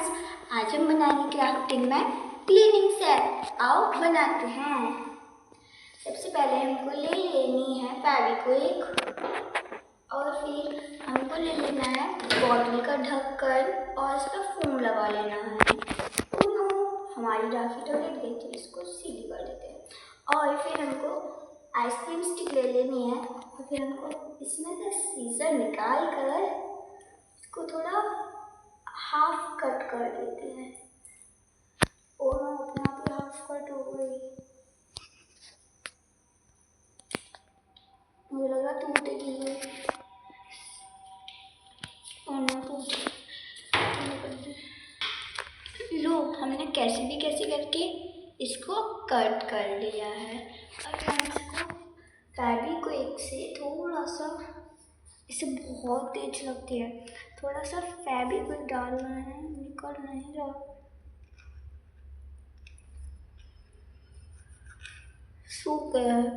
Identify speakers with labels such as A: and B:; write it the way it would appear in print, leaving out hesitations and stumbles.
A: Friends, आज हम बनाएंगे क्राफ्टिंग में क्लीनिंग सेट। आओ बनाते हैं। सबसे पहले हमको ले लेनी है फेविक्विक और फिर हमको ले लेना है बॉटल का ढक्कन और इसका फोम लगा लेना है। हमारी राखी तो लग गई थी, इसको सीधी कर देते हैं। और फिर हमको आइसक्रीम स्टिक ले लेनी है और फिर हमको इसमें से सीजर निकाल कर इसको थोड़ा हाफ कट कर देते हैं। और अपने आप ही हाफ कट हो गई। मुझे लगा टूटेगी ये और ना टूटे। लो, हमने कैसे करके इसको कट कर लिया है। अब हम इसको फेविक्विक से थोड़ा सा, इसे बहुत तेज लगती है, थोड़ा सा फेविक्विक डालना है। निकल नहीं रहा, सूख गया है।